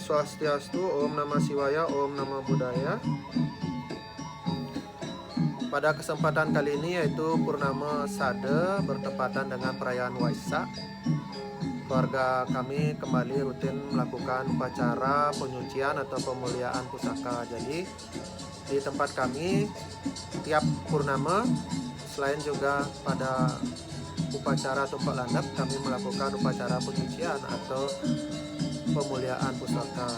Swastiastu, Om Namah Shivaya, Om Namah Buddhaya. Pada kesempatan kali ini yaitu Purnama Sade bertepatan dengan perayaan Waisak. Keluarga kami kembali rutin melakukan upacara penyucian atau pemuliaan pusaka. Jadi di tempat kami tiap purnama, selain juga pada upacara tumpah landap, kami melakukan upacara penyucian atau pemuliaan pusaka.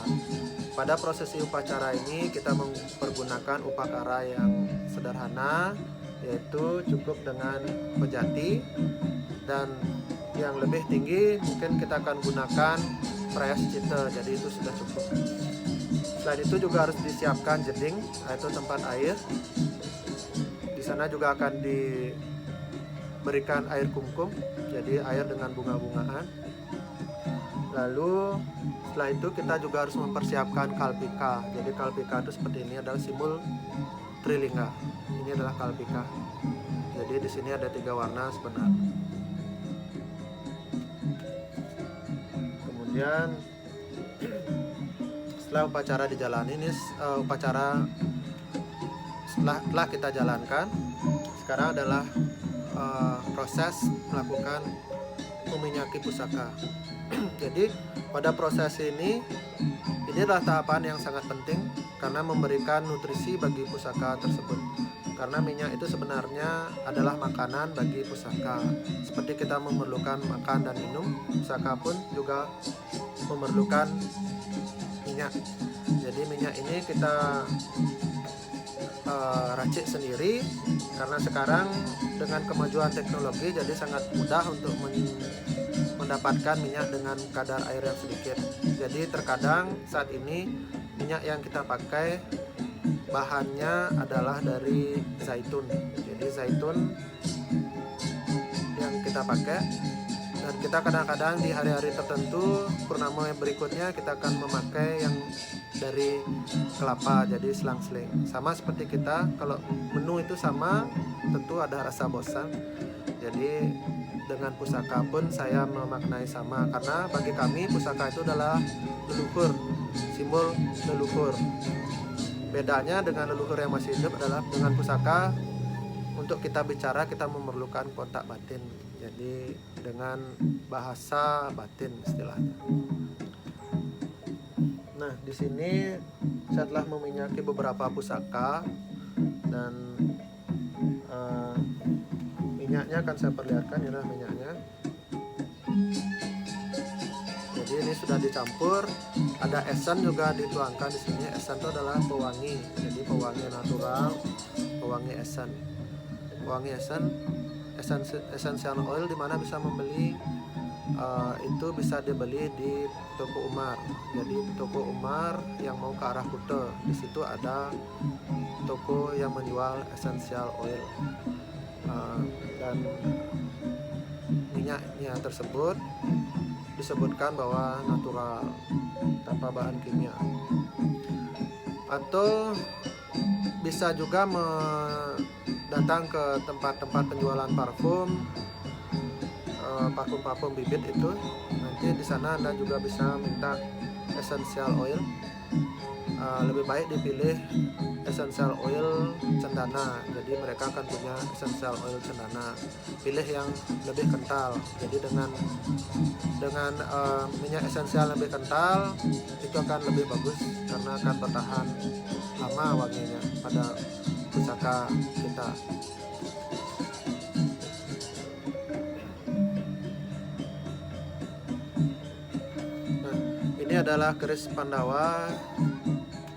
Pada prosesi upacara ini kita mempergunakan upakara yang sederhana, yaitu cukup dengan pejati, dan yang lebih tinggi mungkin kita akan gunakan prayascita, jadi itu sudah cukup. Selain itu juga harus disiapkan jeding, yaitu tempat air. Di sana juga akan diberikan air kumkum, jadi air dengan bunga-bungaan. Lalu setelah itu kita juga harus mempersiapkan kalpika. Jadi kalpika itu seperti ini, adalah simbol Trilingga. Ini adalah kalpika. Jadi di sini ada 3 warna sebenarnya. Kemudian setelah upacara dijalani, ini upacara setelah kita jalankan, sekarang adalah proses melakukan meminyaki pusaka. Jadi pada proses ini adalah tahapan yang sangat penting karena memberikan nutrisi bagi pusaka tersebut. Karena minyak itu sebenarnya adalah makanan bagi pusaka. Seperti kita memerlukan makan dan minum, pusaka pun juga memerlukan minyak. Jadi minyak ini kita racik sendiri, karena sekarang dengan kemajuan teknologi jadi sangat mudah untuk mendapatkan minyak dengan kadar air yang sedikit. Jadi terkadang saat ini minyak yang kita pakai bahannya adalah dari zaitun. Jadi zaitun yang kita pakai, dan kita kadang-kadang di hari-hari tertentu purnama yang berikutnya kita akan memakai yang dari kelapa, jadi selang-seling. Sama seperti kita, kalau menu itu sama, tentu ada rasa bosan. Jadi dengan pusaka pun saya memaknai sama, karena bagi kami pusaka itu adalah leluhur, simbol leluhur. Bedanya dengan leluhur yang masih hidup adalah dengan pusaka, untuk kita bicara kita memerlukan kontak batin. Jadi dengan bahasa batin istilahnya. Nah, di sini saya telah meminyaki beberapa pusaka, dan minyaknya akan saya perlihatkan. Inilah minyaknya. Jadi ini sudah dicampur, ada esen juga dituangkan di sini. Esen itu adalah pewangi, jadi pewangi natural, pewangi esen. Pewangi esen, essential oil di mana bisa membeli itu bisa dibeli di toko Umar. Jadi toko Umar yang mau ke arah Kute, di situ ada toko yang menjual essential oil. Dan minyaknya tersebut disebutkan bahwa natural, tanpa bahan kimia. Atau bisa juga datang ke tempat-tempat penjualan parfum, parfum bibit itu. Nanti di sana Anda juga bisa minta essential oil. Lebih baik dipilih essential oil cendana. Jadi mereka akan punya essential oil cendana. Pilih yang lebih kental. Jadi dengan minyak esensial lebih kental itu akan lebih bagus, karena akan bertahan lama wanginya pada pusaka kita. Nah, ini adalah keris Pandawa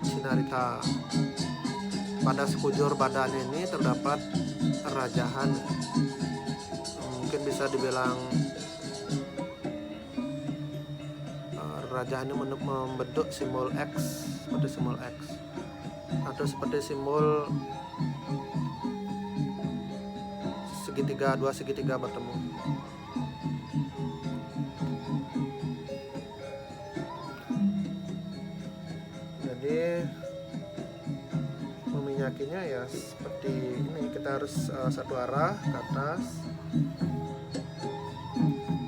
Sinarita. Pada sekujur badan ini terdapat rajahan, mungkin bisa dibilang rajahan ini membentuk simbol X, seperti simbol X, atau seperti simbol segitiga, 2 segitiga bertemu. Jadi meminyakinya ya seperti ini, kita harus satu arah ke atas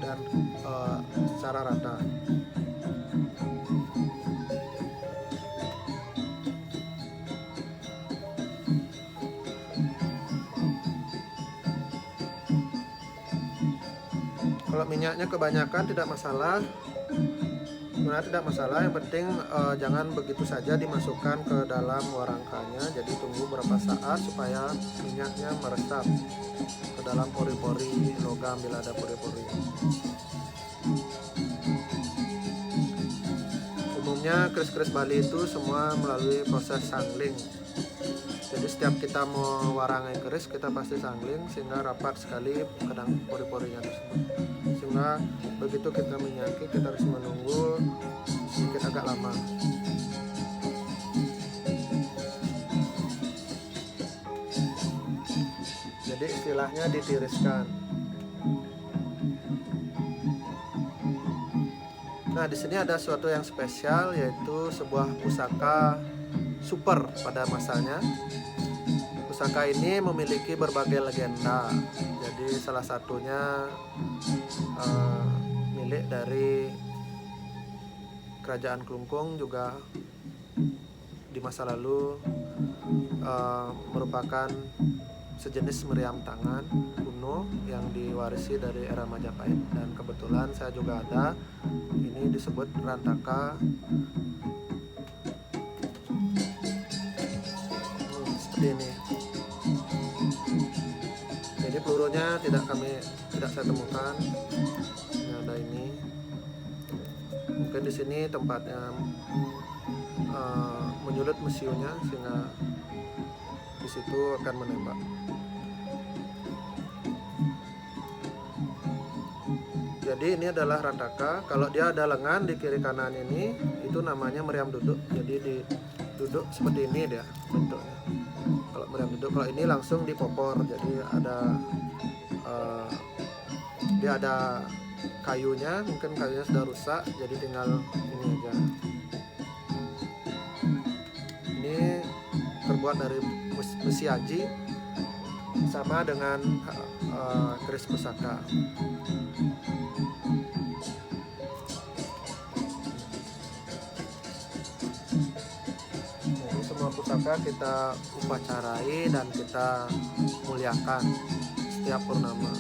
dan secara rata. minyaknya kebanyakan tidak masalah, sebenarnya tidak masalah. Yang penting jangan begitu saja dimasukkan ke dalam warangkanya. Jadi tunggu berapa saat supaya minyaknya meresap ke dalam pori-pori logam bila ada pori-pori. Umumnya keris-keris Bali itu semua melalui proses sangling. Jadi setiap kita mau warangai keris, kita pasti sangling sehingga rapat sekali kadang pori-porinya tersebut. Sehingga begitu kita minyaki, kita harus menunggu sedikit agak lama. Jadi istilahnya ditiriskan. Nah, di sini ada sesuatu yang spesial, yaitu sebuah pusaka super pada masanya. Pusaka ini memiliki berbagai legenda. Jadi salah satunya milik dari Kerajaan Klungkung, juga di masa lalu merupakan sejenis meriam tangan kuno yang diwarisi dari era Majapahit. Dan kebetulan saya juga ada. Ini disebut rantaka. Seperti ini. Jadi pelurunya tidak saya temukan. Ini ada ini. Mungkin di sini tempatnya menyulut mesiunya sehingga di situ akan menembak. Jadi ini adalah rantaka. Kalau dia ada lengan di kiri kanan ini, itu namanya meriam duduk. Jadi duduk seperti ini dia bentuknya. Kalau meriam duduk, kalau ini langsung dipopor. Jadi dia ada kayunya, mungkin kayunya sudah rusak, jadi tinggal ini aja. Ini terbuat dari besi aji, sama dengan keris pusaka. Jadi semua pusaka kita upacarai dan kita muliakan setiap purnama.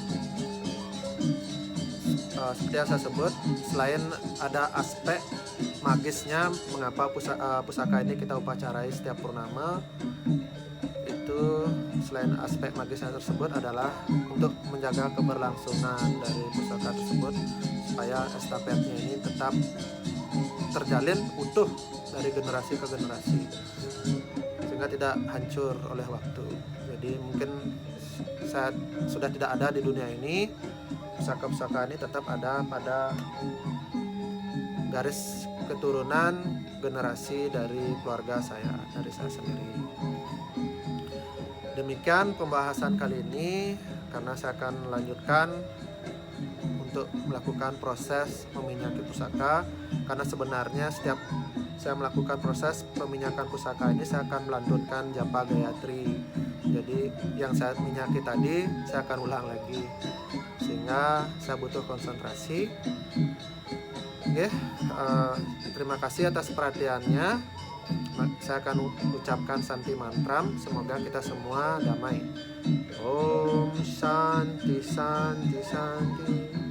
Seperti yang saya sebut, selain ada aspek magisnya mengapa pusaka ini kita upacarai setiap purnama, itu selain aspek magisnya tersebut adalah untuk menjaga keberlangsungan dari pusaka tersebut, supaya estafetnya ini tetap terjalin utuh dari generasi ke generasi sehingga tidak hancur oleh waktu. Jadi mungkin saat sudah tidak ada di dunia ini, pusaka-pusaka ini tetap ada pada garis keturunan generasi dari keluarga saya, dari saya sendiri. Demikian pembahasan kali ini, karena saya akan melanjutkan untuk melakukan proses meminyaki pusaka. Karena sebenarnya setiap saya melakukan proses peminyakan pusaka ini, saya akan melantunkan japa gayatri. Jadi yang saya minyaki tadi saya akan ulang lagi, sehingga saya butuh konsentrasi. Oke, terima kasih atas perhatiannya. Saya akan ucapkan Santi Mantram. Semoga kita semua damai. Om Shanti Shanti Shanti.